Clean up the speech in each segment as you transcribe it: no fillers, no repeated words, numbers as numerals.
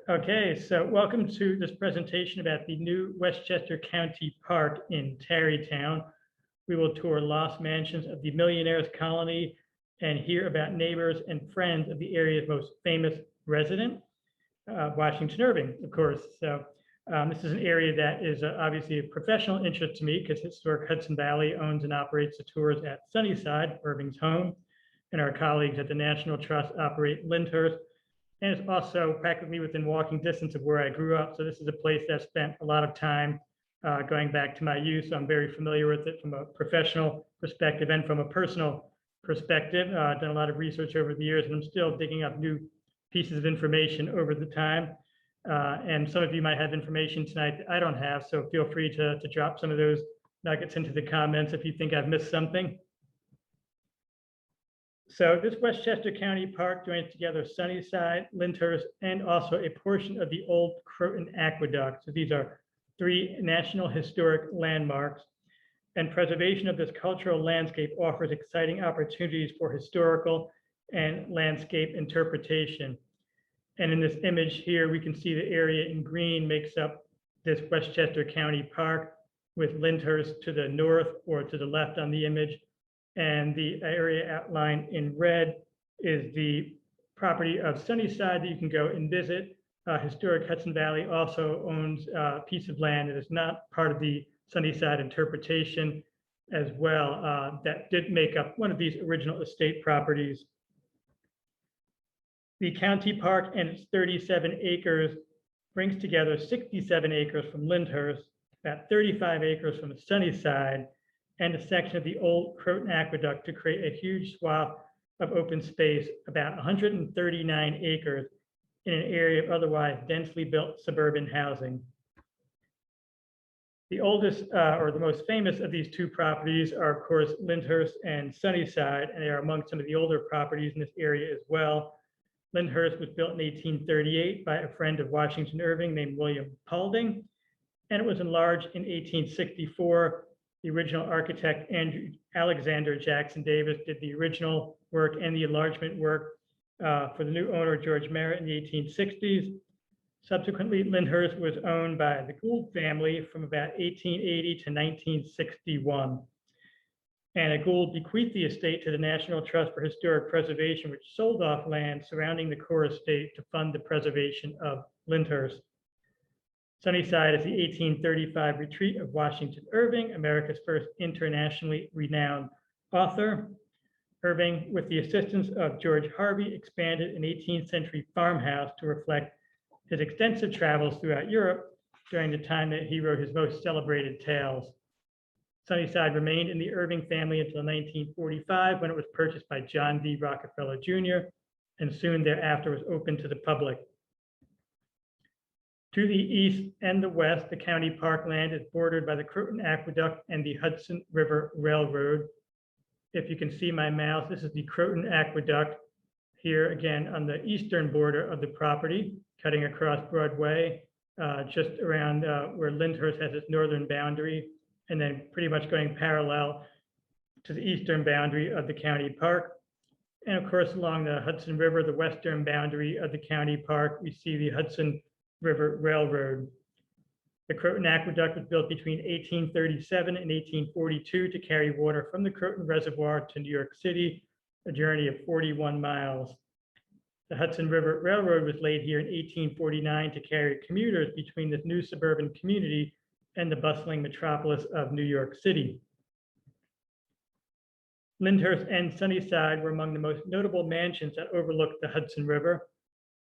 Okay, so welcome to this presentation about the new Westchester County Park in Tarrytown. We will tour lost mansions of the Millionaire's Colony and hear about neighbors and friends of the area's most famous resident, Washington Irving, of course. So this is an area that is obviously of professional interest to me because Historic Hudson Valley owns and operates the tours at Sunnyside, Irving's home, and our colleagues at the National Trust operate Lyndhurst. And it's also practically within walking distance of where I grew up. So this is a place that I've spent a lot of time going back to my youth. So I'm very familiar with it from a professional perspective and from a personal perspective. I've done a lot of research over the years, and I'm still digging up new pieces of information over the time. And some of you might have information tonight that I don't have. So feel free to drop some of those nuggets into the comments if you think I've missed something. So this Westchester County Park joins together Sunnyside, Lyndhurst, and also a portion of the old Croton Aqueduct. So these are three National Historic Landmarks, and preservation of this cultural landscape offers exciting opportunities for historical and landscape interpretation. And in this image here, we can see the area in green makes up this Westchester County Park, with Lyndhurst to the north or to the left on the image. And the area outlined in red is the property of Sunnyside that you can go and visit. Historic Hudson Valley also owns a piece of land that is not part of the Sunnyside interpretation as well, that did make up one of these original estate properties. The county park and its 37 acres brings together 67 acres from Lyndhurst, about 35 acres from Sunnyside, and a section of the old Croton Aqueduct to create a huge swath of open space, about 139 acres, in an area of otherwise densely built suburban housing. The oldest or the most famous of these two properties are, of course, Lyndhurst and Sunnyside, and they are among some of the older properties in this area as well. Lyndhurst was built in 1838 by a friend of Washington Irving named William Paulding, and it was enlarged in 1864. The original architect, Alexander Jackson Davis, did the original work and the enlargement work for the new owner, George Merritt, in the 1860s. Subsequently, Lyndhurst was owned by the Gould family from about 1880 to 1961. And Gould bequeathed the estate to the National Trust for Historic Preservation, which sold off land surrounding the core estate to fund the preservation of Lyndhurst. Sunnyside is the 1835 retreat of Washington Irving, America's first internationally renowned author. Irving, with the assistance of George Harvey, expanded an 18th century farmhouse to reflect his extensive travels throughout Europe during the time that he wrote his most celebrated tales. Sunnyside remained in the Irving family until 1945, when it was purchased by John D. Rockefeller Jr., and soon thereafter was open to the public. To the east and the west, the county parkland is bordered by the Croton Aqueduct and the Hudson River Railroad. If you can see my mouse, this is the Croton Aqueduct here again on the eastern border of the property, cutting across Broadway, just around where Lyndhurst has its northern boundary, and then pretty much going parallel to the eastern boundary of the county park. And of course, along the Hudson River, the western boundary of the county park, we see the Hudson River Railroad. The Croton Aqueduct was built between 1837 and 1842 to carry water from the Croton Reservoir to New York City, a journey of 41 miles. The Hudson River Railroad was laid here in 1849 to carry commuters between this new suburban community and the bustling metropolis of New York City. Lyndhurst and Sunnyside were among the most notable mansions that overlooked the Hudson River.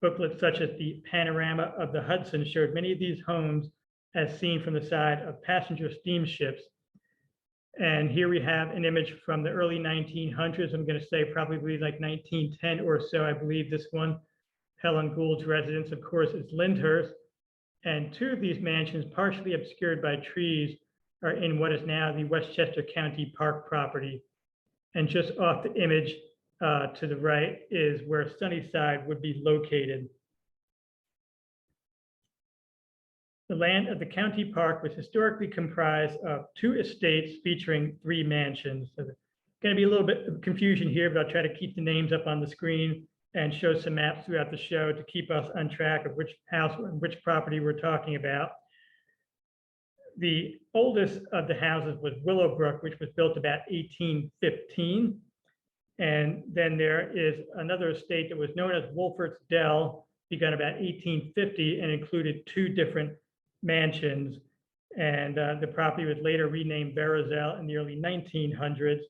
Booklets such as the Panorama of the Hudson showed many of these homes as seen from the side of passenger steamships. And here we have an image from the early 1900s. I'm going to say probably like 1910 or so. I believe this one, Helen Gould's residence, of course, is Lyndhurst. And two of these mansions, partially obscured by trees, are in what is now the Westchester County Park property. And just off the image, to the right is where Sunnyside would be located. The land of the county park was historically comprised of two estates featuring three mansions. So there's going to be a little bit of confusion here, but I'll try to keep the names up on the screen and show some maps throughout the show to keep us on track of which house and which property we're talking about. The oldest of the houses was Willowbrook, which was built about 1815. And then there is another estate that was known as Wolford's Dell, begun about 1850 and included 2 different mansions. And the property was later renamed Verrazell in the early 1900s.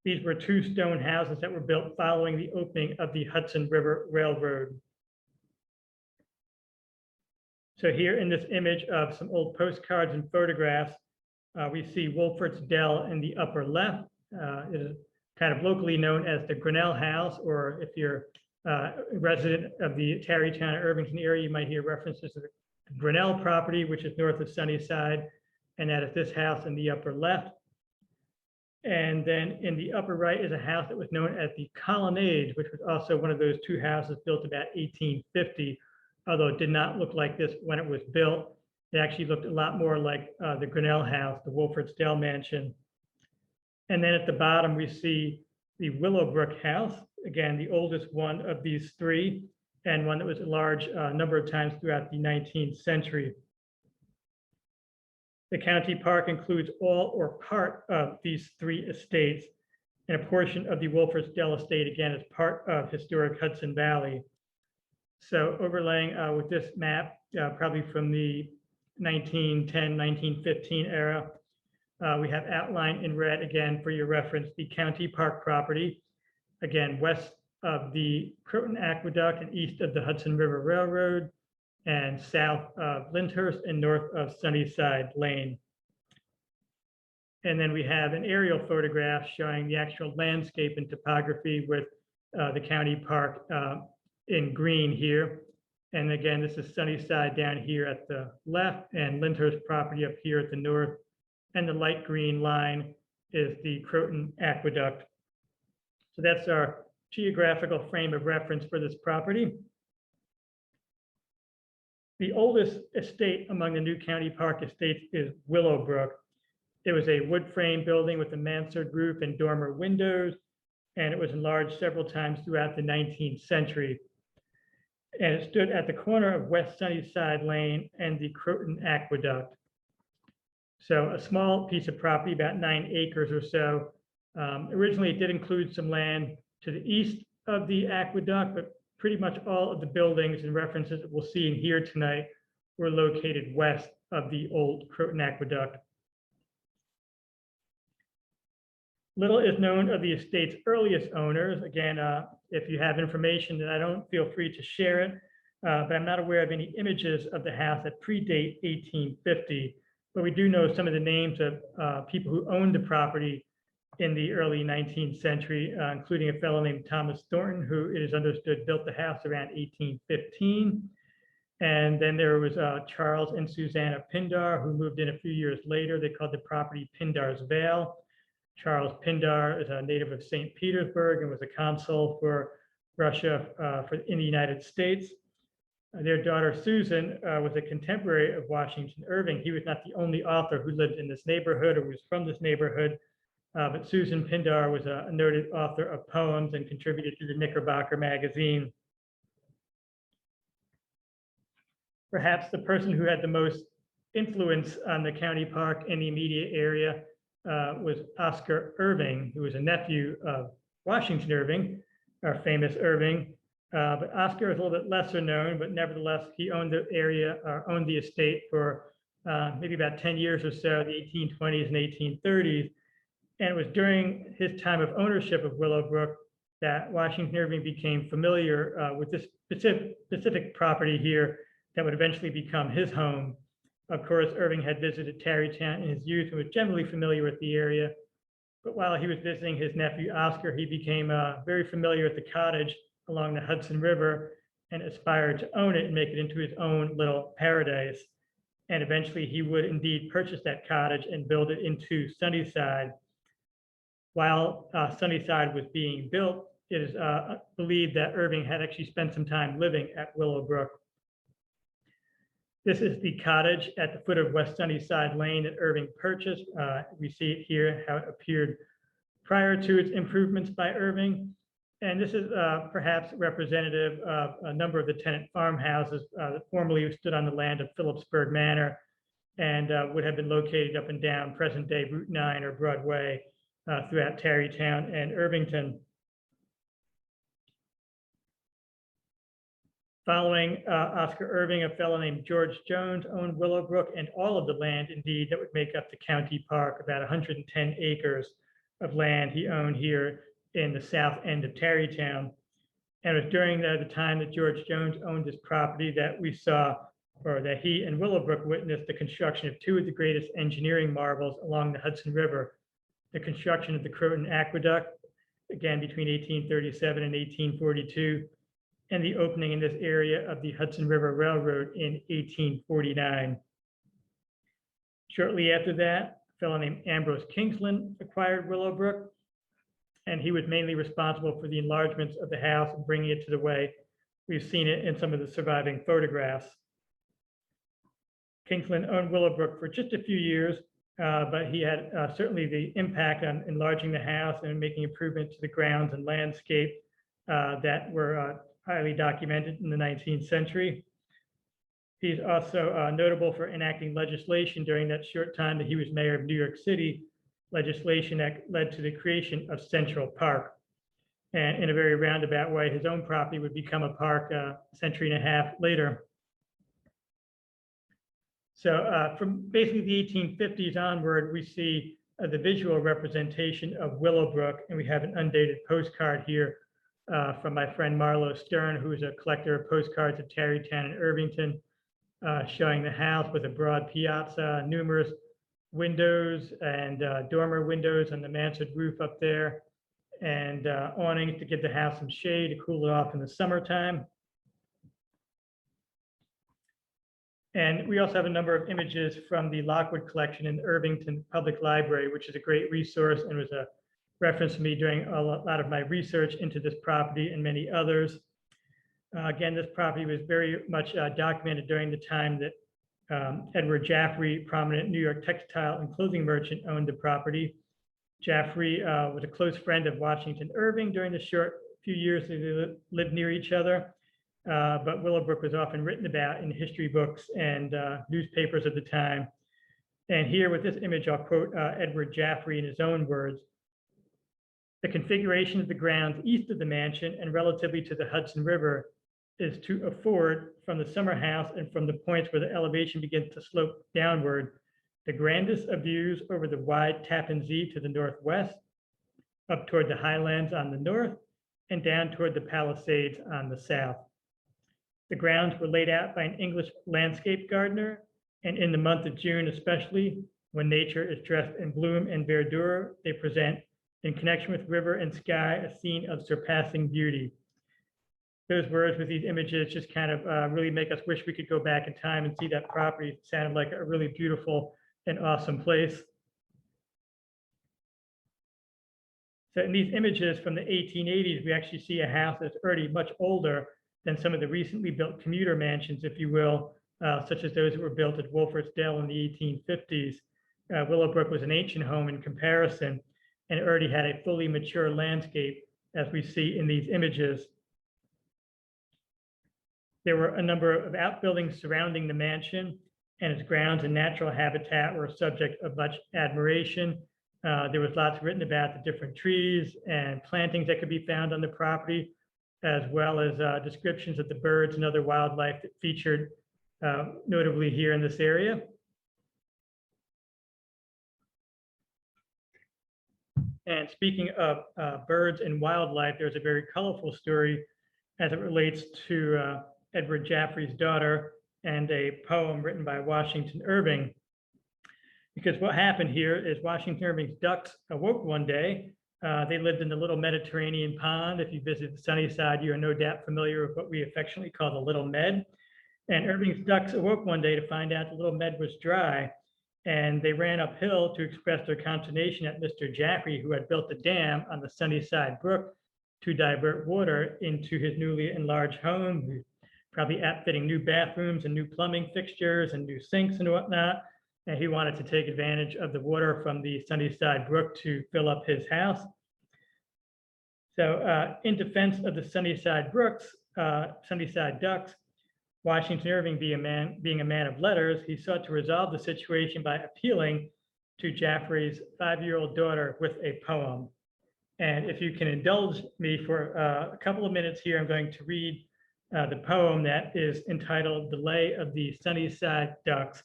These were 2 stone houses that were built following the opening of the Hudson River Railroad. So here in this image of some old postcards and photographs, we see Wolford's Dell in the upper left. It is kind of locally known as the Grinnell House, or if you're a resident of the Tarrytown, Irvington area, you might hear references to the Grinnell property, which is north of Sunnyside, and that is this house in the upper left. And then in the upper right is a house that was known as the Colonnades, which was also one of those 2 houses built about 1850, although it did not look like this when it was built. It actually looked a lot more like the Grinnell house, the Wolford's Dell mansion. And then at the bottom, we see the Willowbrook house, again, the oldest one of these 3, and one that was a large number of times throughout the 19th century. The county park includes all or part of these 3 estates, and a portion of the Wolford's Dell estate, again, is part of historic Hudson Valley. So overlaying with this map, probably from the 1910, 1915 era, we have outlined in red, again, for your reference, the county park property, again, west of the Croton Aqueduct and east of the Hudson River Railroad, and south of Lyndhurst and north of Sunnyside Lane. And then we have an aerial photograph showing the actual landscape and topography with the county park in green here. And again, this is Sunnyside down here at the left and Lyndhurst property up here at the north. And the light green line is the Croton Aqueduct. So that's our geographical frame of reference for this property. The oldest estate among the new county park estates is Willowbrook. It was a wood frame building with a mansard roof and dormer windows, and it was enlarged several times throughout the 19th century. And it stood at the corner of West Sunnyside Lane and the Croton Aqueduct. So a small piece of property, about 9 acres or so. Originally, it did include some land to the east of the aqueduct, but pretty much all of the buildings and references that we'll see in here tonight were located west of the old Croton Aqueduct. Little is known of the estate's earliest owners. Again, if you have information that I don't, feel free to share it, but I'm not aware of any images of the house that predate 1850. But we do know some of the names of people who owned the property in the early 19th century, including a fellow named Thomas Thornton, who it is understood built the house around 1815. And then there was Charles and Susanna Pindar, who moved in a few years later. They called the property Pindar's Vale. Charles Pindar is a native of St. Petersburg and was a consul for Russia in the United States. Their daughter Susan was a contemporary of Washington Irving. He was not the only author who lived in this neighborhood or was from this neighborhood, but Susan Pindar was a noted author of poems and contributed to the Knickerbocker magazine. Perhaps the person who had the most influence on the county park in the immediate area was Oscar Irving, who was a nephew of Washington Irving, our famous Irving. But Oscar is a little bit lesser known, but nevertheless, he owned the area, owned the estate for maybe about 10 years or so, the 1820s and 1830s. And it was during his time of ownership of Willowbrook that Washington Irving became familiar with this specific property here that would eventually become his home. Of course, Irving had visited Tarrytown in his youth and was generally familiar with the area. But while he was visiting his nephew Oscar, he became very familiar with the cottage along the Hudson River and aspired to own it and make it into his own little paradise. And eventually he would indeed purchase that cottage and build it into Sunnyside. While Sunnyside was being built, it is believed that Irving had actually spent some time living at Willowbrook. This is the cottage at the foot of West Sunnyside Lane that Irving purchased. We see it here, how it appeared prior to its improvements by Irving. And this is perhaps representative of a number of the tenant farmhouses that formerly stood on the land of Phillipsburg Manor and would have been located up and down present-day Route 9 or Broadway throughout Tarrytown and Irvington. Following Oscar Irving, a fellow named George Jones owned Willowbrook and all of the land, indeed, that would make up the county park, about 110 acres of land he owned here in the south end of Tarrytown. And it was during the time that George Jones owned this property that we saw, or that he and Willowbrook witnessed, the construction of two of the greatest engineering marvels along the Hudson River, the construction of the Croton Aqueduct, again between 1837 and 1842, and the opening in this area of the Hudson River Railroad in 1849. Shortly after that, a fellow named Ambrose Kingsland acquired Willowbrook, and he was mainly responsible for the enlargements of the house and bringing it to the way we've seen it in some of the surviving photographs. Kingsland owned Willowbrook for just a few years, but he had certainly the impact on enlarging the house and making improvements to the grounds and landscape that were highly documented in the 19th century. He's also notable for enacting legislation during that short time that he was mayor of New York City, legislation that led to the creation of Central Park. And in a very roundabout way, his own property would become a park a century and a half later. So from basically the 1850s onward, we see the visual representation of Willowbrook, and we have an undated postcard here from my friend Marlo Stern, who is a collector of postcards of Tarrytown and Irvington, showing the house with a broad piazza, numerous windows and dormer windows on the mansard roof up there, and awnings to give the house some shade to cool it off in the summertime. And we also have a number of images from the Lockwood collection in the Irvington Public Library, which is a great resource and was a reference to me during a lot of my research into this property and many others. Again, this property was very much documented during the time that Edward Jaffrey, prominent New York textile and clothing merchant, owned the property. Jaffrey was a close friend of Washington Irving during the short few years that they lived near each other. But Willowbrook was often written about in history books and newspapers of the time. And here with this image, I'll quote Edward Jaffrey in his own words. The configuration of the grounds east of the mansion and relatively to the Hudson River is to afford, from the summer house and from the points where the elevation begins to slope downward, the grandest of views over the wide Tappan Zee to the northwest, up toward the highlands on the north, and down toward the Palisades on the south. The grounds were laid out by an English landscape gardener, and in the month of June especially, when nature is dressed in bloom and verdure, they present, in connection with river and sky, a scene of surpassing beauty. Those words with these images just kind of really make us wish we could go back in time and see that property. It sounded like a really beautiful and awesome place. So in these images from the 1880s, we actually see a house that's already much older than some of the recently built commuter mansions, if you will, such as those that were built at Wolford's Dell in the 1850s. Willowbrook was an ancient home in comparison, and it already had a fully mature landscape, as we see in these images. There were a number of outbuildings surrounding the mansion, and its grounds and natural habitat were a subject of much admiration. There was lots written about the different trees and plantings that could be found on the property, as well as descriptions of the birds and other wildlife that featured notably here in this area. And speaking of birds and wildlife, there's a very colorful story as it relates to Edward Jaffrey's daughter and a poem written by Washington Irving. Because what happened here is Washington Irving's ducks awoke one day. They lived in the little Mediterranean pond. If you visit the Sunnyside, you are no doubt familiar with what we affectionately call the Little Med. And Irving's ducks awoke one day to find out the Little Med was dry. And they ran uphill to express their consternation at Mr. Jaffrey, who had built a dam on the Sunnyside Brook to divert water into his newly enlarged home, probably outfitting new bathrooms and new plumbing fixtures and new sinks and whatnot. And he wanted to take advantage of the water from the Sunnyside Brook to fill up his house. So in defense of the Sunnyside Ducks, Washington Irving being a man of letters, he sought to resolve the situation by appealing to Jaffray's 5-year-old daughter with a poem. And if you can indulge me for a couple of minutes here, I'm going to read the poem that is entitled "The Lay of the Sunnyside Ducks,"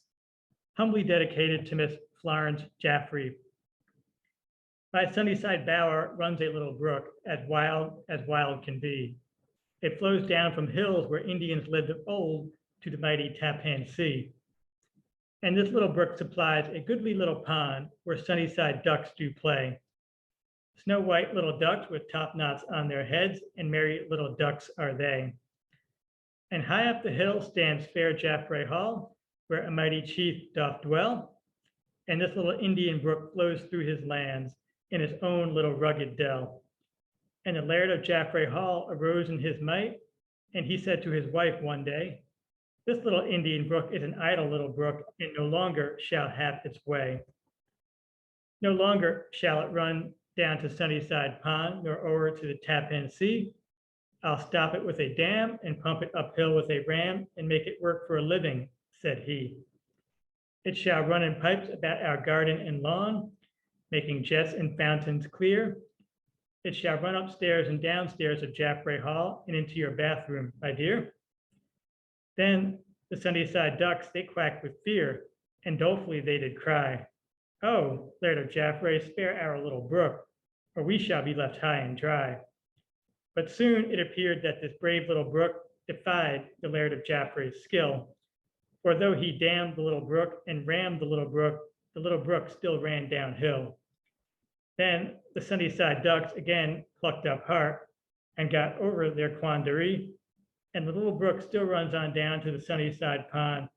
humbly dedicated to Miss Florence Jaffray. By Sunnyside Bower runs a little brook, as wild can be. It flows down from hills where Indians lived of old to the mighty Tappan Sea. And this little brook supplies a goodly little pond where Sunnyside ducks do play. Snow white little ducks with top knots on their heads, and merry little ducks are they. And high up the hill stands fair Jaffray Hall, where a mighty chief doth dwell. And this little Indian brook flows through his lands in his own little rugged dell. And the Laird of Jaffray Hall arose in his might, and he said to his wife one day, "This little Indian brook is an idle little brook, and no longer shall have its way. No longer shall it run down to Sunnyside Pond, nor over to the Tappan Sea. I'll stop it with a dam and pump it uphill with a ram and make it work for a living," said he. "It shall run in pipes about our garden and lawn, making jets and fountains clear. It shall run upstairs and downstairs of Jaffray Hall and into your bathroom, my dear." Then the Sunnyside ducks, they quacked with fear, and dolefully they did cry, "Oh, Laird of Jaffray, spare our little brook, or we shall be left high and dry." But soon it appeared that this brave little brook defied the Laird of Jaffray's skill, for though he dammed the little brook and rammed the little brook still ran downhill. Then the Sunnyside ducks again plucked up heart and got over their quandary, and the little brook still runs on down to the Sunnyside Pond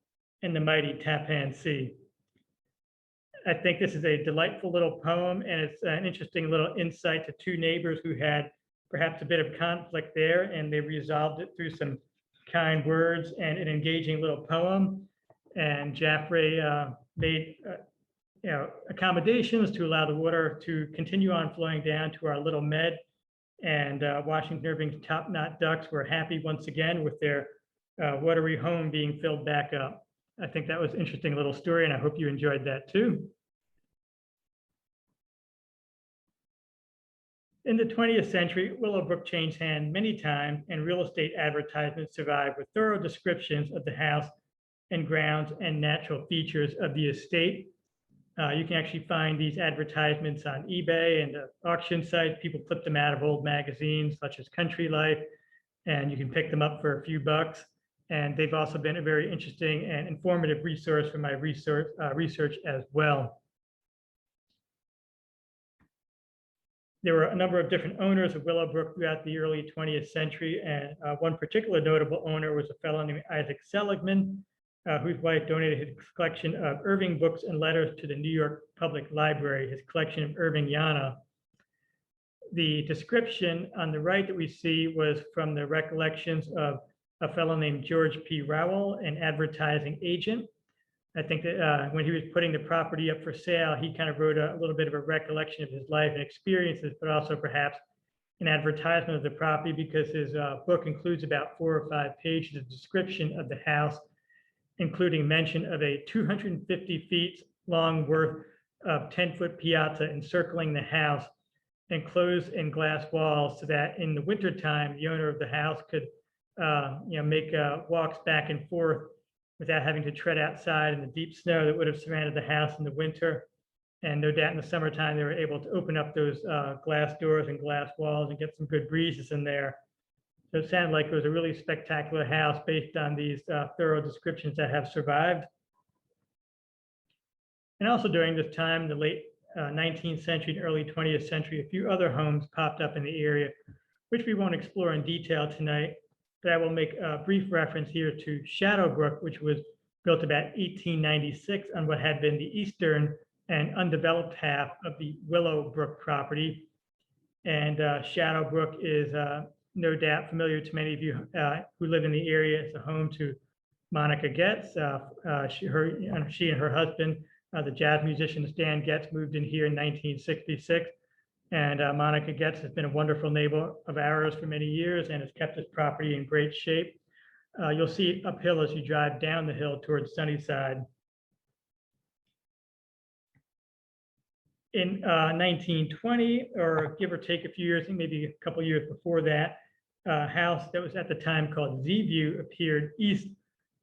and the mighty Tappan Sea. I think this is a delightful little poem, and it's an interesting little insight to two neighbors who had perhaps a bit of conflict there, and they resolved it through some kind words and an engaging little poem. And Jaffray made accommodations to allow the water to continue on flowing down to our little med. And Washington Irving's top knot ducks were happy once again with their watery home being filled back up. I think that was an interesting little story, and I hope you enjoyed that too. In the 20th century, Willowbrook changed hands many times, and real estate advertisements survived with thorough descriptions of the house and grounds and natural features of the estate. You can actually find these advertisements on eBay and auction sites. People clip them out of old magazines such as Country Life, and you can pick them up for a few bucks. And they've also been a very interesting and informative resource for my research as well. There were a number of different owners of Willowbrook throughout the early 20th century, and one particular notable owner was a fellow named Isaac Seligman, whose wife donated his collection of Irving books and letters to the New York Public Library, his collection of Irvingiana. The description on the right that we see was from the recollections of a fellow named George P. Rowell, an advertising agent. I think that when he was putting the property up for sale, he kind of wrote a little bit of a recollection of his life and experiences, but also perhaps an advertisement of the property, because his book includes about 4 or 5 pages of description of the house, including mention of a 250 feet long worth of 10-foot piazza encircling the house, enclosed in glass walls, so that in the wintertime, the owner of the house could make walks back and forth without having to tread outside in the deep snow that would have surrounded the house in the winter. And no doubt in the summertime, they were able to open up those glass doors and glass walls and get some good breezes in there. So it sounded like it was a really spectacular house based on these thorough descriptions that have survived. And also during this time, the late 19th century and early 20th century, a few other homes popped up in the area, which we won't explore in detail tonight, but I will make a brief reference here to Shadowbrook, which was built about 1896 on what had been the eastern and undeveloped half of the Willowbrook property. And Shadowbrook is no doubt familiar to many of you who live in the area. It's a home to Monica Getz. She and her husband, the jazz musician Stan Getz, moved in here in 1966. And Monica Getz has been a wonderful neighbor of ours for many years and has kept this property in great shape. You'll see it uphill as you drive down the hill towards Sunnyside. In 1920, or give or take a few years, maybe a couple years before that, a house that was at the time called Z-View appeared east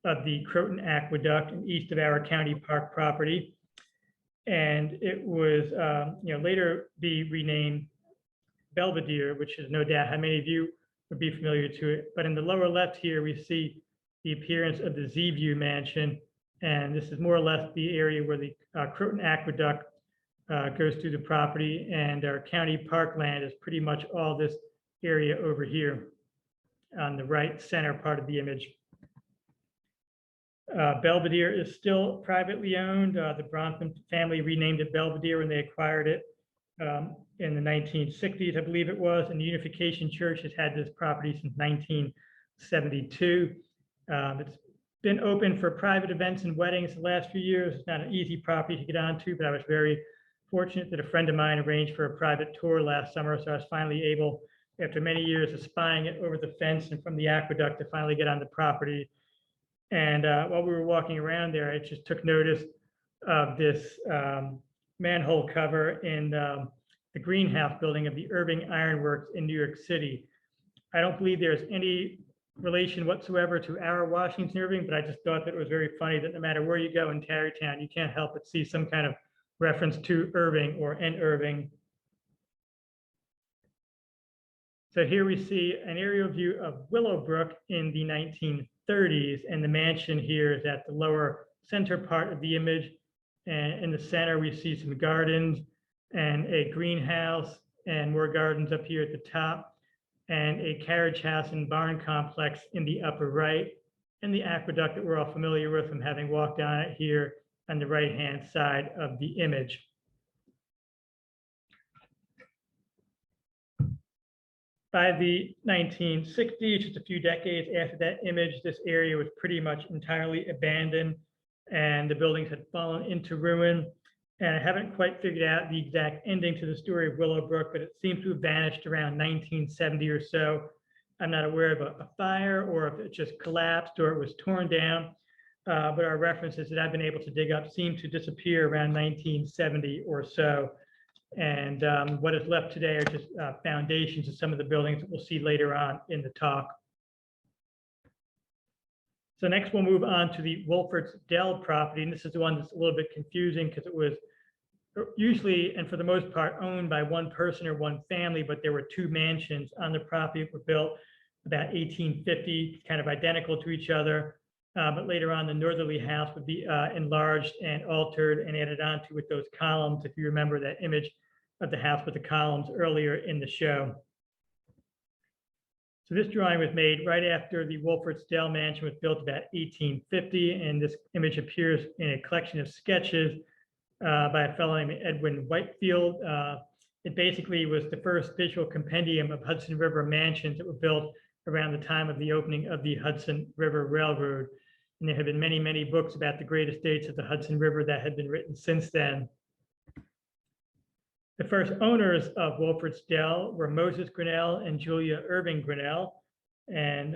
of the Croton Aqueduct and east of our county park property. And it was later be renamed Belvedere, which is no doubt how many of you would be familiar to it. But in the lower left here, we see the appearance of the Z-View mansion. And this is more or less the area where the Croton Aqueduct goes through the property, and our county park land is pretty much all this area over here on the right center part of the image. Belvedere is still privately owned. The Bronfman family renamed it Belvedere when they acquired it in the 1960s, I believe it was, and the Unification Church has had this property since 1972. It's been open for private events and weddings the last few years. It's not an easy property to get onto, but I was very fortunate that a friend of mine arranged for a private tour last summer, so I was finally able, after many years of spying it over the fence and from the aqueduct, to finally get on the property. And while we were walking around there, I just took notice of this manhole cover in the greenhouse building of the Irving Ironworks in New York City. I don't believe there's any relation whatsoever to our Washington Irving, but I just thought that it was very funny that no matter where you go in Tarrytown, you can't help but see some kind of reference to Irving or an Irving. So here we see an aerial view of Willowbrook in the 1930s, and the mansion here is at the lower center part of the image. And in the center, we see some gardens and a greenhouse and more gardens up here at the top, and a carriage house and barn complex in the upper right, and the aqueduct that we're all familiar with from having walked on it here on the right-hand side of the image. By the 1960s, just a few decades after that image, this area was pretty much entirely abandoned and the buildings had fallen into ruin. And I haven't quite figured out the exact ending to the story of Willowbrook, but it seems to have vanished around 1970 or so. I'm not aware of a fire or if it just collapsed or it was torn down. But our references that I've been able to dig up seem to disappear around 1970 or so. And what is left today are just foundations of some of the buildings that we'll see later on in the talk. So next we'll move on to the Wolford's Dell property. And this is the one that's a little bit confusing because it was usually, and for the most part, owned by one person or one family, but there were two mansions on the property that were built about 1850, kind of identical to each other. But later on, the northerly house would be enlarged and altered and added onto with those columns, if you remember that image of the house with the columns earlier in the show. So this drawing was made right after the Wolford's Dell mansion was built about 1850, and this image appears in a collection of sketches by a fellow named Edwin Whitefield. It basically was the first visual compendium of Hudson River mansions that were built around the time of the opening of the Hudson River Railroad. And there have been many, many books about the great estates of the Hudson River that have been written since then. The first owners of Wolford's Dell were Moses Grinnell and Julia Irving Grinnell. And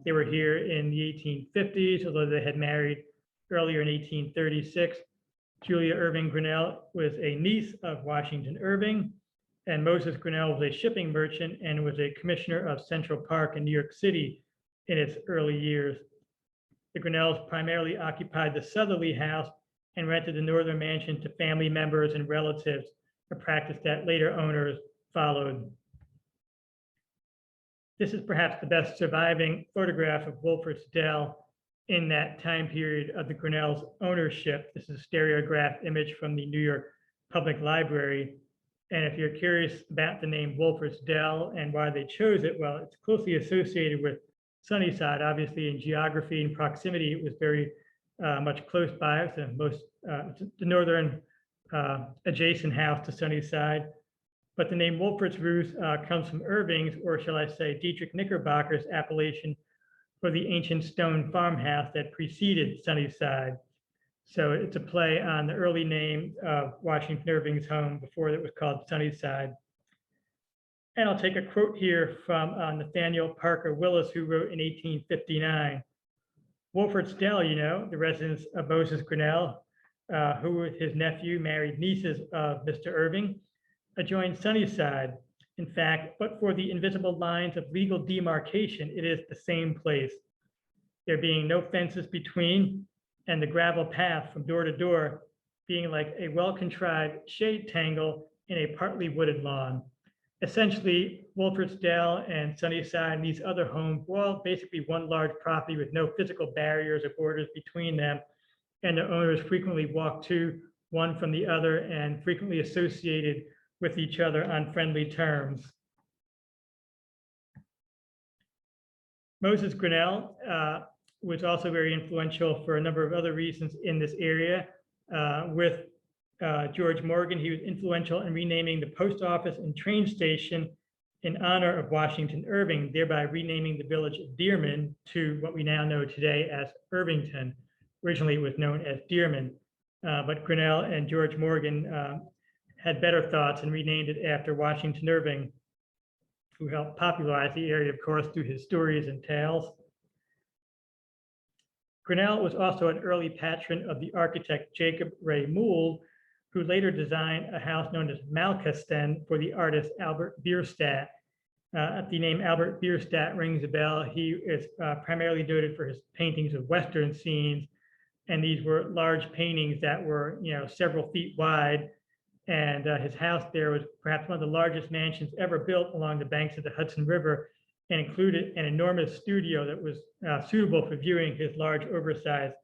they were here in the 1850s, although they had married earlier in 1836. Julia Irving Grinnell was a niece of Washington Irving, and Moses Grinnell was a shipping merchant and was a commissioner of Central Park in New York City in its early years. The Grinnells primarily occupied the southerly house and rented the northern mansion to family members and relatives, a practice that later owners followed. This is perhaps the best surviving photograph of Wolford's Dell in that time period of the Grinnells' ownership. This is a stereographed image from the New York Public Library. And if you're curious about the name Wolford's Dell and why they chose it, well, it's closely associated with Sunnyside. Obviously, in geography and proximity, it was very much close by. It's the northern adjacent house to Sunnyside. But the name Wolford's Roost comes from Irving's, or shall I say, Dietrich Knickerbocker's appellation for the ancient stone farmhouse that preceded Sunnyside. So it's a play on the early name of Washington Irving's home before it was called Sunnyside. And I'll take a quote here from Nathaniel Parker Willis, who wrote in 1859, Wolford's dell, the residence of Moses Grinnell, who with his nephew married nieces of Mr. Irving, adjoined Sunnyside. In fact, but for the invisible lines of legal demarcation, it is the same place. There being no fences between, and the gravel path from door to door being like a well-contrived shade tangle in a partly wooded lawn. Essentially, Wolford's Dell and Sunnyside and these other homes were all basically one large property with no physical barriers or borders between them, and the owners frequently walked to one from the other and frequently associated with each other on friendly terms. Moses Grinnell was also very influential for a number of other reasons in this area. With George Morgan, he was influential in renaming the post office and train station in honor of Washington Irving, thereby renaming the village of Dearman to what we now know today as Irvington. Originally, it was known as Dearman, but Grinnell and George Morgan had better thoughts and renamed it after Washington Irving, who helped popularize the area, of course, through his stories and tales. Grinnell was also an early patron of the architect Jacob Ray Mould, who later designed a house known as Malkasten for the artist Albert Bierstadt. The name Albert Bierstadt rings a bell. He is primarily noted for his paintings of Western scenes, and these were large paintings that were, several feet wide. And his house there was perhaps one of the largest mansions ever built along the banks of the Hudson River, and included an enormous studio that was suitable for viewing his large, oversized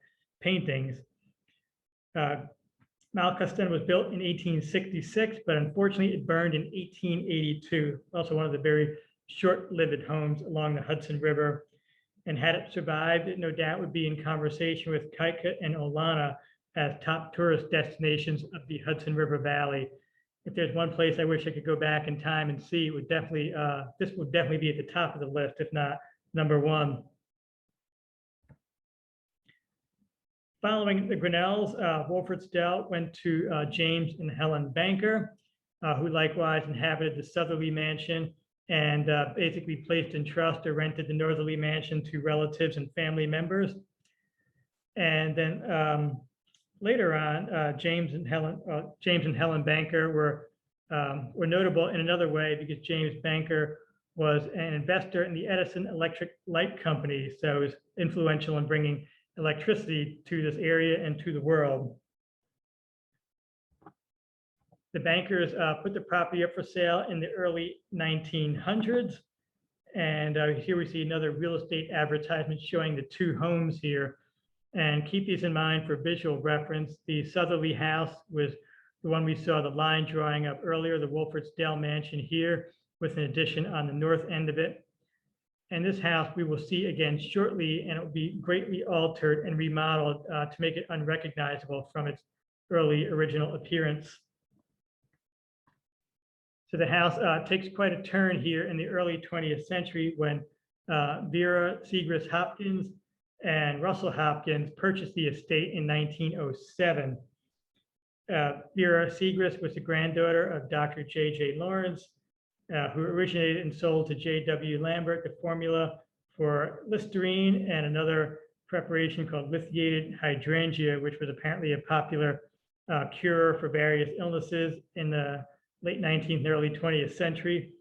paintings. Malkasten was built in 1866, but unfortunately it burned in 1882. Also one of the very short-lived homes along the Hudson River. And had it survived, it no doubt would be in conversation with Kyka and Olana as top tourist destinations of the Hudson River Valley. If there's one place I wish I could go back in time and see, it would definitely, this would definitely be at the top of the list, if not number one. Following the Grinnells, Wolford's Dell went to James and Helen Banker, who likewise inhabited the southerly mansion and basically placed in trust or rented the northerly mansion to relatives and family members. And then later on, James and Helen Banker were notable in another way because James Banker was an investor in the Edison Electric Light Company, so he was influential in bringing electricity to this area and to the world. The bankers put the property up for sale in the early 1900s. And here we see another real estate advertisement showing the two homes here. And keep these in mind for visual reference. The southerly house was the one we saw the line drawing up earlier, the Wolford's Dell Mansion here, with an addition on the north end of it. And this house we will see again shortly, and it will be greatly altered and remodeled to make it unrecognizable from its early original appearance. So the house takes quite a turn here in the early 20th century when Vera Segrist Hopkins and Russell Hopkins purchased the estate in 1907. Vera Segrist was the granddaughter of Dr. J.J. Lawrence, who originated and sold to J.W. Lambert the formula for Listerine and another preparation called lithiated hydrangea, which was apparently a popular cure for various illnesses in the late 19th and early 20th century.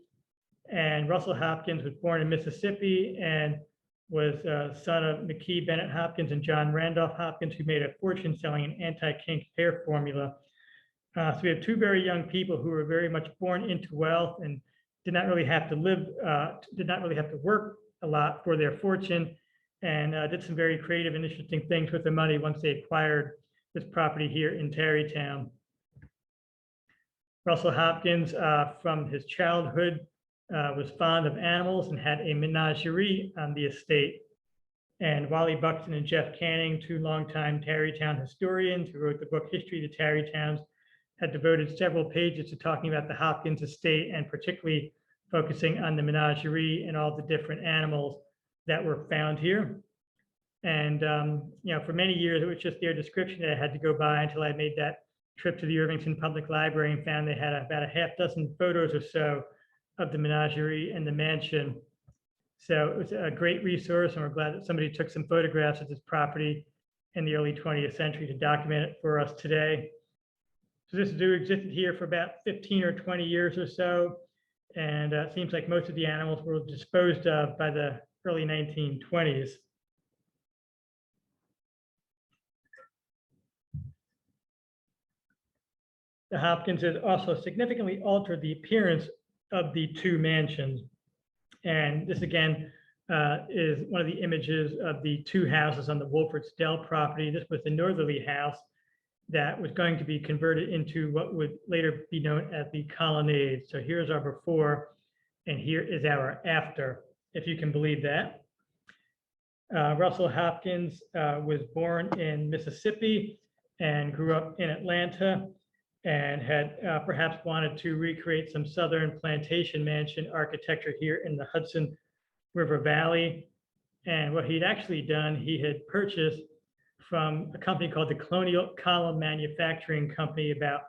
And Russell Hopkins was born in Mississippi and was son of McKee Bennett Hopkins and John Randolph Hopkins, who made a fortune selling an anti-kink hair formula. So we have two very young people who were very much born into wealth and did not really have to work a lot for their fortune, and did some very creative and interesting things with the money once they acquired this property here in Tarrytown. Russell Hopkins, from his childhood, was fond of animals and had a menagerie on the estate. And Wally Buxton and Jeff Canning, two longtime Tarrytown historians who wrote the book History of the Tarrytowns, had devoted several pages to talking about the Hopkins estate and particularly focusing on the menagerie and all the different animals that were found here. And for many years, it was just their description that I had to go by until I made that trip to the Irvington Public Library and found they had about a half dozen photos or so of the menagerie and the mansion. So it was a great resource, and we're glad that somebody took some photographs of this property in the early 20th century to document it for us today. So this zoo existed here for about 15 or 20 years or so, and it seems like most of the animals were disposed of by the early 1920s. The Hopkinses also significantly altered the appearance of the two mansions. And this again is one of the images of the two houses on the Wolford dell property. This was the northerly house that was going to be converted into what would later be known as the colonnades. So here's our before, and here is our after, if you can believe that. Russell Hopkins was born in Mississippi and grew up in Atlanta, and had perhaps wanted to recreate some Southern plantation mansion architecture here in the Hudson River Valley. And what he'd actually done, he had purchased from a company called the Colonial Column Manufacturing Company about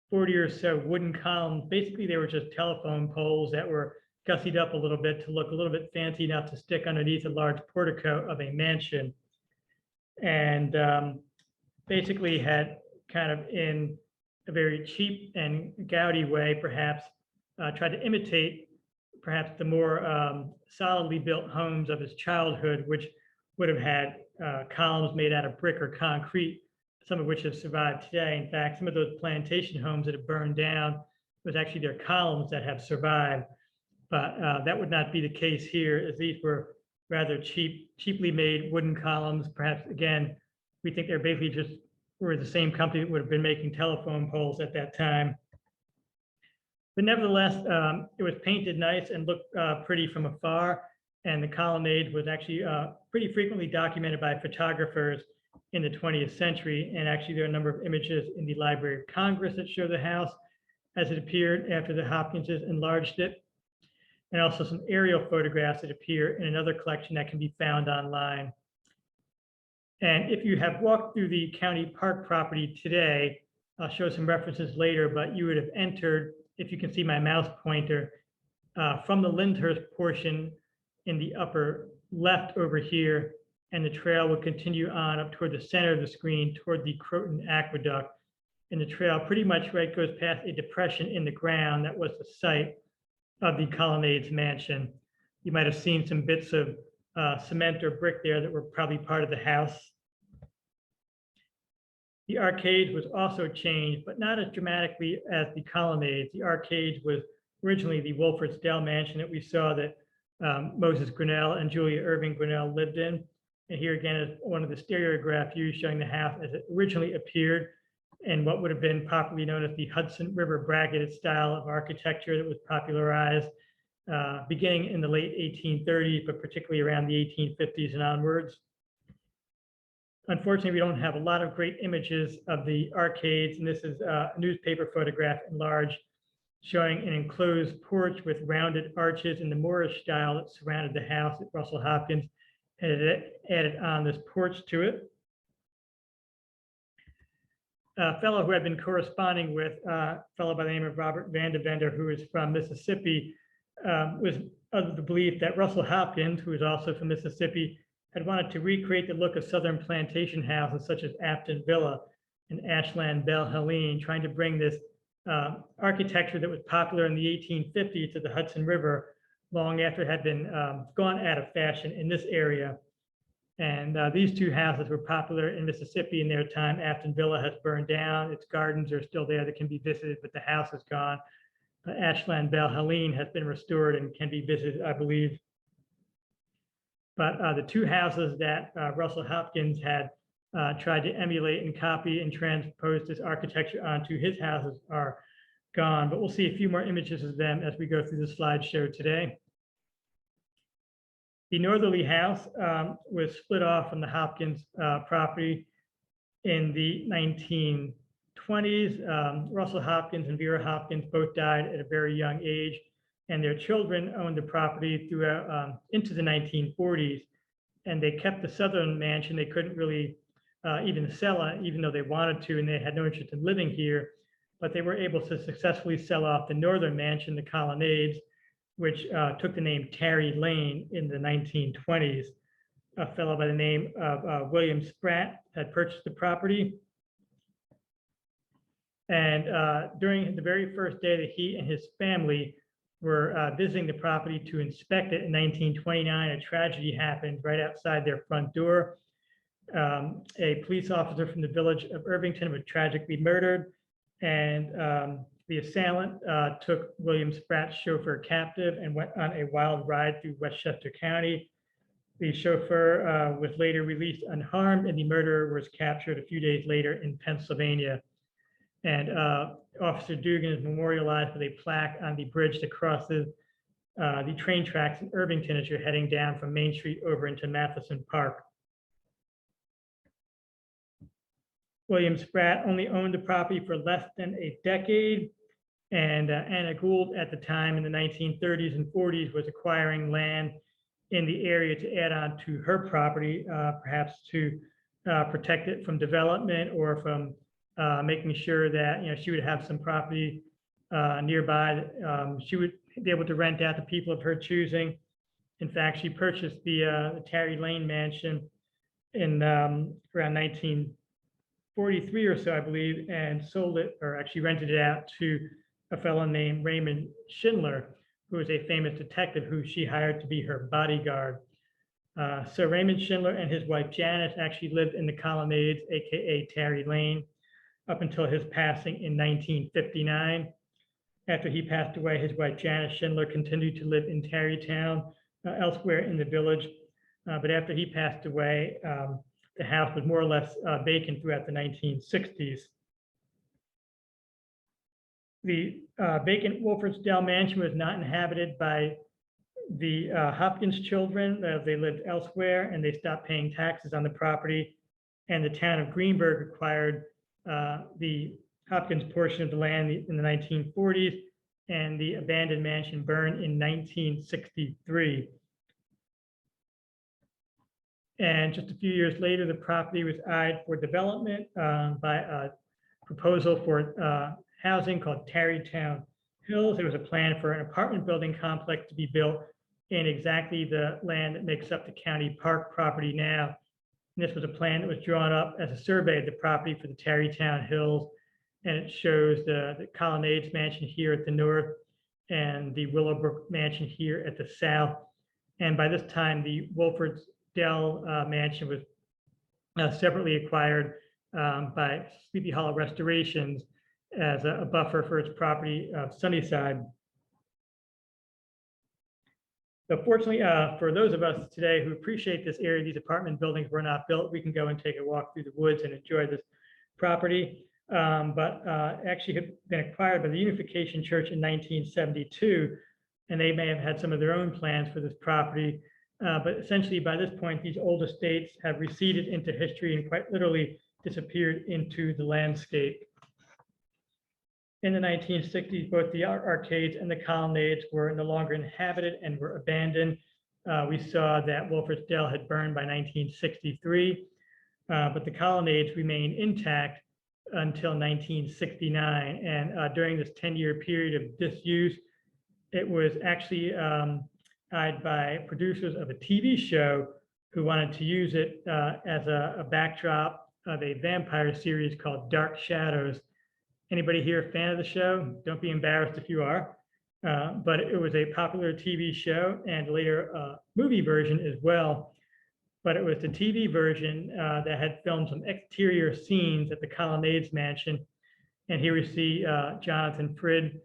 40 or so wooden columns. Basically, they were just telephone poles that were gussied up a little bit to look a little bit fancy enough to stick underneath a large portico of a mansion. And basically had kind of in a very cheap and gaudy way, perhaps, tried to imitate perhaps the more solidly built homes of his childhood, which would have had columns made out of brick or concrete, some of which have survived today. In fact, some of those plantation homes that have burned down was actually their columns that have survived. But that would not be the case here, as these were rather cheaply made wooden columns. Perhaps, again, we think they're basically just were the same company that would have been making telephone poles at that time. But nevertheless, it was painted nice and looked pretty from afar. And the colonnade was actually pretty frequently documented by photographers in the 20th century. And actually, there are a number of images in the Library of Congress that show the house as it appeared after the Hopkinses enlarged it. And also some aerial photographs that appear in another collection that can be found online. And if you have walked through the county park property today, I'll show some references later, but you would have entered, if you can see my mouse pointer, from the Lyndhurst portion in the upper left over here, and the trail will continue on up toward the center of the screen toward the Croton Aqueduct. And the trail pretty much right goes past a depression in the ground that was the site of the Colonnades mansion. You might have seen some bits of cement or brick there that were probably part of the house. The arcade was also changed, but not as dramatically as the colonnades. The arcade was originally the Wolford's Dell mansion that we saw that Moses Grinnell and Julia Irving Grinnell lived in. And here again is one of the stereograph views showing the house as it originally appeared in what would have been popularly known as the Hudson River bracketed style of architecture that was popularized beginning in the late 1830s, but particularly around the 1850s and onwards. Unfortunately, we don't have a lot of great images of the arcades, and this is a newspaper photograph enlarged showing an enclosed porch with rounded arches in the Moorish style that surrounded the house that Russell Hopkins had added on this porch to it. A fellow who I've been corresponding with, a fellow by the name of Robert Vandevender, who is from Mississippi, was of the belief that Russell Hopkins, who is also from Mississippi, had wanted to recreate the look of Southern plantation houses such as Afton Villa and Ashland Belle Helene, trying to bring this architecture that was popular in the 1850s to the Hudson River long after it had been gone out of fashion in this area. And these two houses were popular in Mississippi in their time. Afton Villa has burned down. Its gardens are still there that can be visited, but the house is gone. Ashland Belle Helene has been restored and can be visited, I believe. But the two houses that Russell Hopkins had tried to emulate and copy and transpose this architecture onto his houses are gone. But we'll see a few more images of them as we go through the slideshow today. The northerly house was split off from the Hopkins property in the 1920s. Russell Hopkins and Vera Hopkins both died at a very young age, and their children owned the property throughout into the 1940s. And they kept the southern mansion. They couldn't really even sell it, even though they wanted to, and they had no interest in living here. But they were able to successfully sell off the northern mansion, the Colonnades, which took the name Terry Lane in the 1920s. A fellow by the name of William Spratt had purchased the property. And during the very first day that he and his family were visiting the property to inspect it in 1929, a tragedy happened right outside their front door. A police officer from the village of Irvington was tragically murdered, and the assailant took William Spratt's chauffeur captive and went on a wild ride through Westchester County. The chauffeur was later released unharmed, and the murderer was captured a few days later in Pennsylvania. And Officer Dugan is memorialized with a plaque on the bridge that crosses the train tracks in Irvington as you're heading down from Main Street over into Matheson Park. William Spratt only owned the property for less than a decade, and Anna Gould at the time in the 1930s and 40s was acquiring land in the area to add on to her property, perhaps to protect it from development or from making sure that she would have some property nearby. She would be able to rent out to people of her choosing. In fact, she purchased the Terry Lane mansion in around 1943 or so, I believe, and sold it, or actually rented it out to a fellow named Raymond Schindler, who was a famous detective who she hired to be her bodyguard. So Raymond Schindler and his wife Janice actually lived in the colonnades, aka Terry Lane, up until his passing in 1959. After he passed away, his wife Janice Schindler continued to live in Tarrytown, elsewhere in the village. But after he passed away, the house was more or less vacant throughout the 1960s. The vacant Wolford's Dell mansion was not inhabited by the Hopkins children. They lived elsewhere, and they stopped paying taxes on the property. And the town of Greenburgh acquired the Hopkins portion of the land in the 1940s, and the abandoned mansion burned in 1963. And just a few years later, the property was eyed for development by a proposal for housing called Tarrytown Hills. There was a plan for an apartment building complex to be built in exactly the land that makes up the county park property now. And this was a plan that was drawn up as a survey of the property for the Tarrytown Hills. And it shows the Colonnades mansion here at the north and the Willowbrook mansion here at the south. And by this time, the Wolford's Dell mansion was separately acquired by Sleepy Hollow Restorations as a buffer for its property of Sunnyside. So fortunately, for those of us today who appreciate this area, these apartment buildings were not built. We can go and take a walk through the woods and enjoy this property. But actually had been acquired by the Unification Church in 1972, and they may have had some of their own plans for this property. But essentially, by this point, these old estates have receded into history and quite literally disappeared into the landscape. In the 1960s, both the arcades and the colonnades were no longer inhabited and were abandoned. We saw that Wolford's Dell had burned by 1963, but the colonnades remained intact until 1969. And during this 10-year period of disuse, it was actually eyed by producers of a TV show who wanted to use it as a backdrop of a vampire series called Dark Shadows. Anybody here a fan of the show? Don't be embarrassed if you are. But it was a popular TV show and later movie version as well. But it was the TV version that had filmed some exterior scenes at the Colonnades mansion. And here we see Jonathan Frid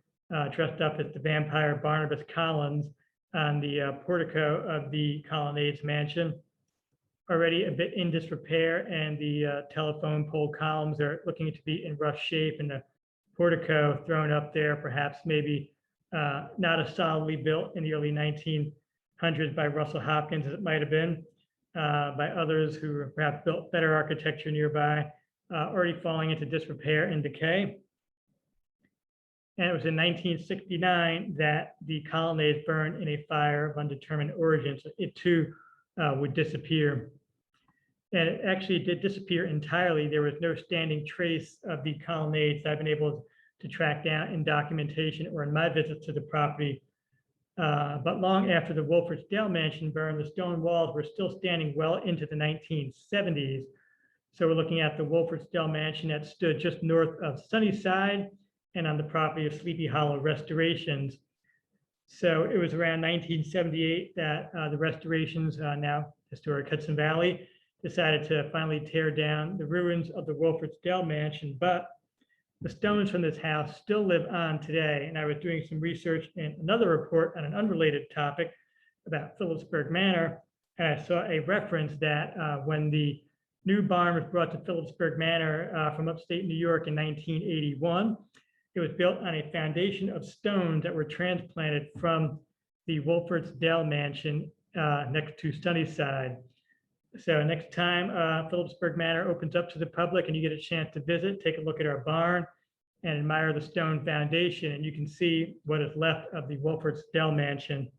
dressed up as the vampire Barnabas Collins on the portico of the Colonnades mansion. Already a bit in disrepair, and the telephone pole columns are looking to be in rough shape, and the portico thrown up there, perhaps maybe not as solidly built in the early 1900s by Russell Hopkins as it might have been, by others who perhaps built better architecture nearby, already falling into disrepair and decay. And it was in 1969 that the colonnades burned in a fire of undetermined origin, so it too would disappear. And it actually did disappear entirely. There was no standing trace of the colonnades that I've been able to track down in documentation or in my visits to the property But long after the Wolford's Dell mansion burned, the stone walls were still standing well into the 1970s. So we're looking at the Wolford's Dell mansion that stood just north of Sunnyside and on the property of Sleepy Hollow Restorations. So it was around 1978 that the Restorations, now historic Hudson Valley, decided to finally tear down the ruins of the Wolford's Dell mansion. But the stones from this house still live on today. And I was doing some research in another report on an unrelated topic about Phillipsburg Manor. And I saw a reference that when the new barn was brought to Phillipsburg Manor from upstate New York in 1981, it was built on a foundation of stones that were transplanted from the Wolford's Dell mansion next to Sunnyside. So next time Phillipsburg Manor opens up to the public and you get a chance to visit, take a look at our barn and admire the stone foundation, and you can see what is left of the Wolford's Dell mansion.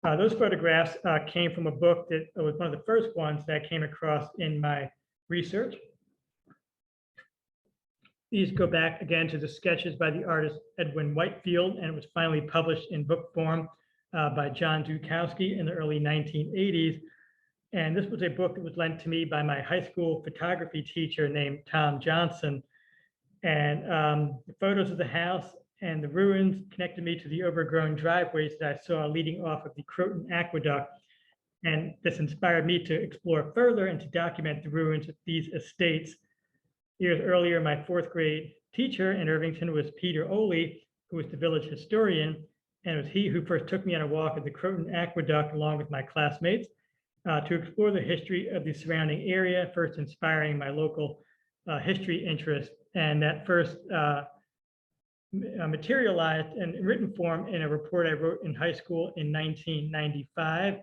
Those photographs came from a book that was one of the first ones that I came across in my research. These go back again to the sketches by the artist Edwin Whitefield, and it was finally published in book form by John Dukowski in the early 1980s. And this was a book that was lent to me by my high school photography teacher named Tom Johnson. And the photos of the house and the ruins connected me to the overgrown driveways that I saw leading off of the Croton Aqueduct. And this inspired me to explore further and to document the ruins of these estates. Years earlier, my fourth grade teacher in Irvington was Peter Oley, who was the village historian. And it was he who first took me on a walk at the Croton Aqueduct along with my classmates to explore the history of the surrounding area, first inspiring my local history interest. And that first materialized in written form in a report I wrote in high school in 1995,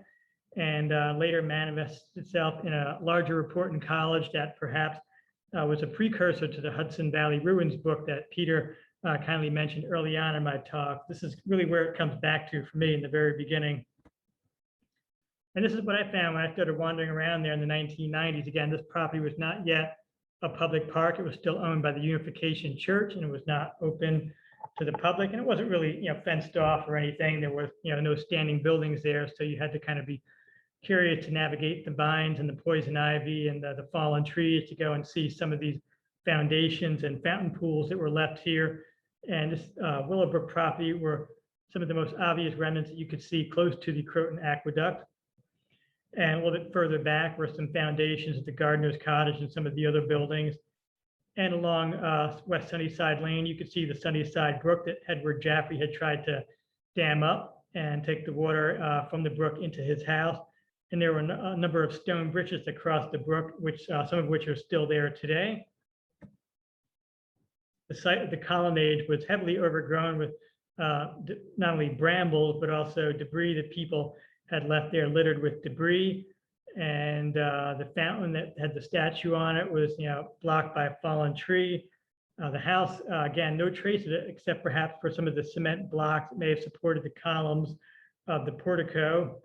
and later manifested itself in a larger report in college that perhaps was a precursor to the Hudson Valley Ruins book that Peter kindly mentioned early on in my talk. This is really where it comes back to for me in the very beginning. And this is what I found when I started wandering around there in the 1990s. Again, this property was not yet a public park. It was still owned by the Unification Church, and it was not open to the public. And it wasn't really, fenced off or anything. There was, no standing buildings there. So you had to kind of be curious to navigate the vines and the poison ivy and the fallen trees to go and see some of these foundations and fountain pools that were left here. And this Willowbrook property were some of the most obvious remnants that you could see close to the Croton Aqueduct. And a little bit further back were some foundations of the gardener's cottage and some of the other buildings. And along West Sunnyside Lane, you could see the Sunnyside Brook that Edward Jaffrey had tried to dam up and take the water from the brook into his house. And there were a number of stone bridges that crossed the brook, which some of which are still there today. The site of the colonnades was heavily overgrown with not only brambles, but also debris that people had left there littered with debris. And the fountain that had the statue on it was, blocked by a fallen tree. The house, again, no trace of it, except perhaps for some of the cement blocks that may have supported the columns of the portico.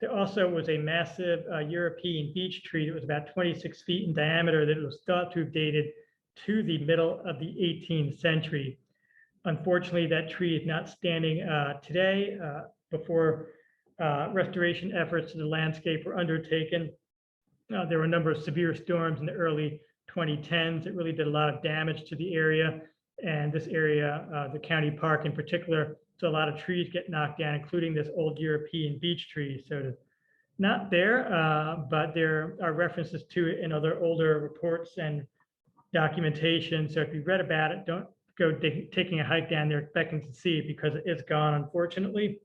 There also was a massive European beech tree that was about 26 feet in diameter that was thought to have dated to the middle of the 18th century. Unfortunately, that tree is not standing today. Before restoration efforts to the landscape were undertaken, there were a number of severe storms in the early 2010s that really did a lot of damage to the area. And this area, the county park in particular, saw a lot of trees get knocked down, including this old European beech tree. So it's not there, but there are references to it in other older reports and documentation. So if you read about it, don't go taking a hike down there expecting to see it, because it is gone, unfortunately.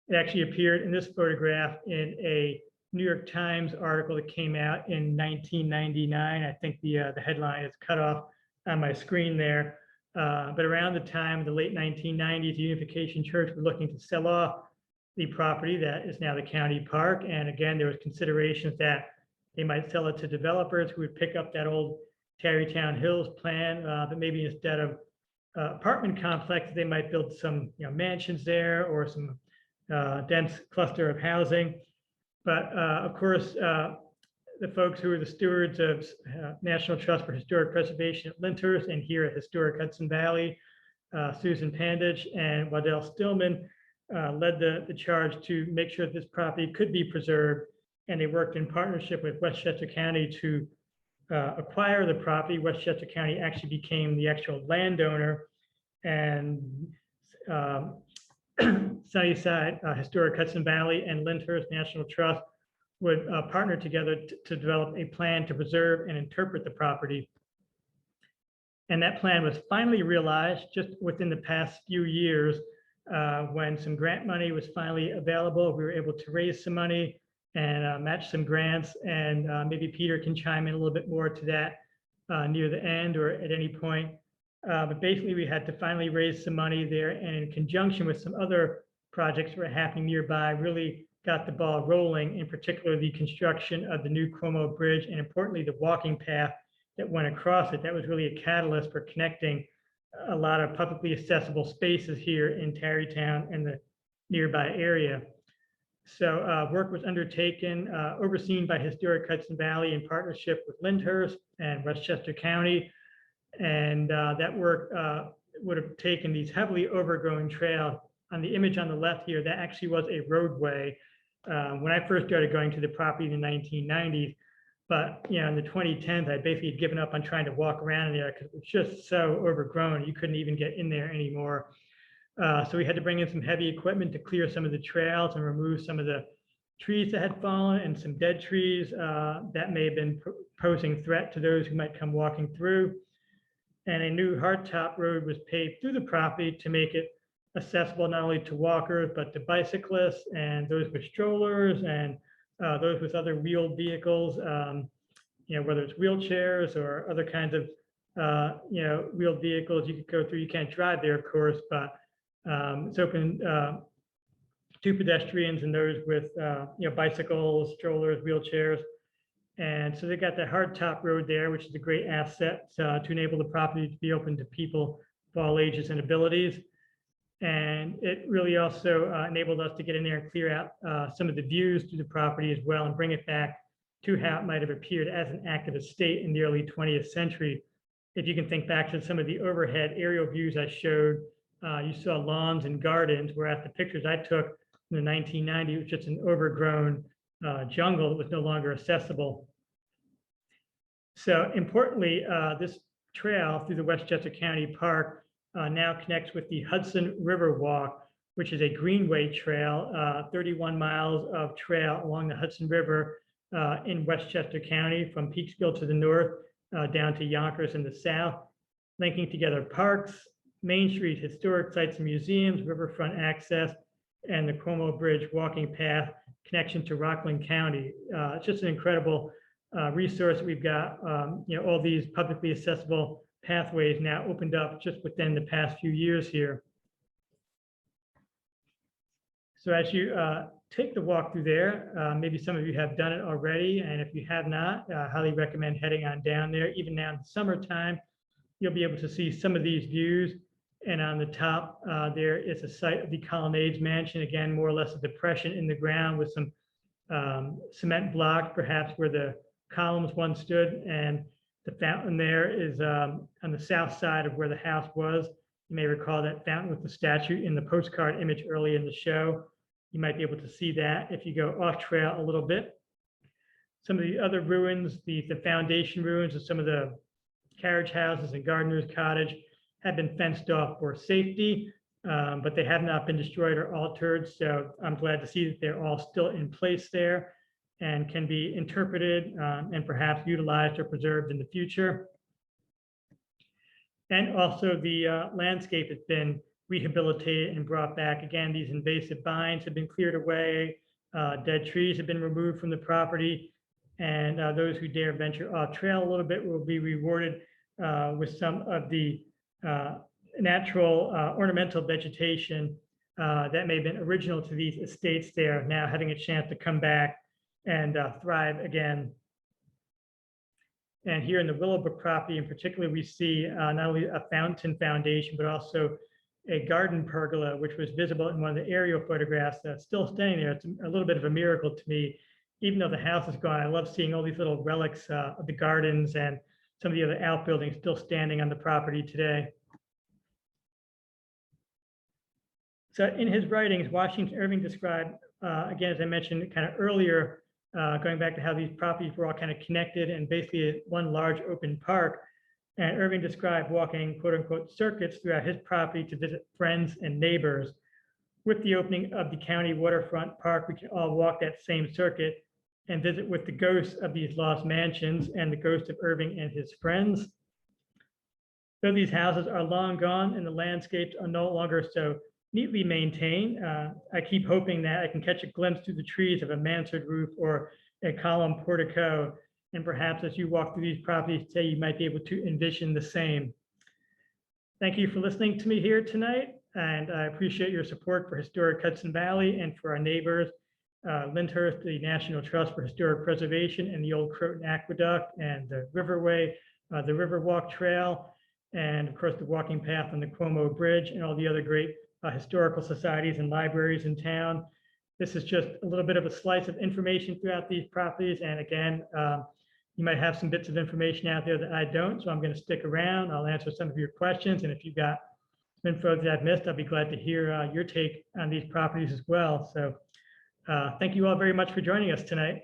It actually appeared in this photograph in a New York Times article that came out in 1999. I think the headline is cut off on my screen there. But around the time of the late 1990s, the Unification Church was looking to sell off the property that is now the county park. And again, there was considerations that they might sell it to developers who would pick up that old Tarrytown Hills plan, but maybe instead of apartment complexes, they might build some mansions there or some dense cluster of housing. But of course, the folks who are the stewards of National Trust for Historic Preservation at Lyndhurst and here at Historic Hudson Valley Susan Panditch and Waddell Stillman led the charge to make sure this property could be preserved. And they worked in partnership with Westchester County to acquire the property. Westchester County actually became the actual landowner, and Sunnyside, Historic Hudson Valley, and Lyndhurst National Trust would partner together to develop a plan to preserve and interpret the property. And that plan was finally realized just within the past few years when some grant money was finally available. We were able to raise some money and match some grants, and maybe Peter can chime in a little bit more to that near the end or at any point. But basically, we had to finally raise some money there, and in conjunction with some other projects that were happening nearby, really got the ball rolling, in particular the construction of the new Cuomo Bridge, and importantly, the walking path that went across it. That was really a catalyst for connecting a lot of publicly accessible spaces here in Tarrytown and the nearby area. So work was undertaken, overseen by Historic Hudson Valley in partnership with Lyndhurst and Westchester County. And that work would have taken these heavily overgrown trails. On the image on the left here, that actually was a roadway when I first started going to the property in the 1990s. But in the 2010s, I basically had given up on trying to walk around there because it was just so overgrown. You couldn't even get in there anymore. So we had to bring in some heavy equipment to clear some of the trails and remove some of the trees that had fallen and some dead trees that may have been posing threat to those who might come walking through. And a new hardtop road was paved through the property to make it accessible not only to walkers, but to bicyclists and those with strollers and those with other wheeled vehicles, whether it's wheelchairs or other kinds of, wheeled vehicles you could go through. You can't drive there, of course, but it's open to pedestrians and those with, bicycles, strollers, wheelchairs. And so they got that hardtop road there, which is a great asset to enable the property to be open to people of all ages and abilities. And it really also enabled us to get in there and clear out some of the views through the property as well and bring it back to how it might have appeared as an active estate in the early 20th century. If you can think back to some of the overhead aerial views I showed, you saw lawns and gardens, whereas the pictures I took in the 1990s, it was just an overgrown jungle that was no longer accessible. So importantly, this trail through the Westchester County Park now connects with the Hudson River Walk, which is a greenway trail, 31 miles of trail along the Hudson River in Westchester County, from Peekskill to the north down to Yonkers in the south, linking together parks, Main Street, historic sites and museums, riverfront access, and the Cuomo Bridge walking path connection to Rockland County. It's just an incredible resource. We've got all these publicly accessible pathways now opened up just within the past few years here. So as you take the walk through there, maybe some of you have done it already, and if you have not, I highly recommend heading on down there. Even now in the summertime, you'll be able to see some of these views. And on the top, there is a site of the Colonnades Mansion, again, more or less a depression in the ground with some cement block, perhaps where the columns once stood. And the fountain there is on the south side of where the house was. You may recall that fountain with the statue in the postcard image early in the show. You might be able to see that if you go off trail a little bit. Some of the other ruins, the foundation ruins of some of the carriage houses and gardener's cottage have been fenced off for safety, but they have not been destroyed or altered. So I'm glad to see that they're all still in place there and can be interpreted and perhaps utilized or preserved in the future. And also the landscape has been rehabilitated and brought back. Again, these invasive vines have been cleared away, dead trees have been removed from the property, and those who dare venture off trail a little bit will be rewarded with some of the natural ornamental vegetation that may have been original to these estates there, now having a chance to come back and thrive again. And here in the Willowbrook property in particular, we see not only a fountain foundation, but also a garden pergola, which was visible in one of the aerial photographs that's still standing there. It's a little bit of a miracle to me. Even though the house is gone, I love seeing all these little relics of the gardens and some of the other outbuildings still standing on the property today. So in his writings, Washington Irving described, again, as I mentioned kind of earlier, going back to how these properties were all kind of connected and basically one large open park. And Irving described walking, quote unquote, circuits throughout his property to visit friends and neighbors. With the opening of the county waterfront park, we can all walk that same circuit and visit with the ghosts of these lost mansions and the ghost of Irving and his friends. Though these houses are long gone and the landscapes are no longer so neatly maintained, I keep hoping that I can catch a glimpse through the trees of a mansard roof or a column portico. And perhaps as you walk through these properties today, you might be able to envision the same. Thank you for listening to me here tonight. And I appreciate your support for Historic Hudson Valley and for our neighbors, Lyndhurst, the National Trust for Historic Preservation, and the Old Croton Aqueduct, and the Riverway, the Riverwalk Trail, and of course the walking path on the Cuomo Bridge, and all the other great historical societies and libraries in town. This is just a little bit of a slice of information throughout these properties. And again, you might have some bits of information out there that I don't, so I'm going to stick around. I'll answer some of your questions. And if you've got info that I've missed, I'll be glad to hear your take on these properties as well. So thank you all very much for joining us tonight.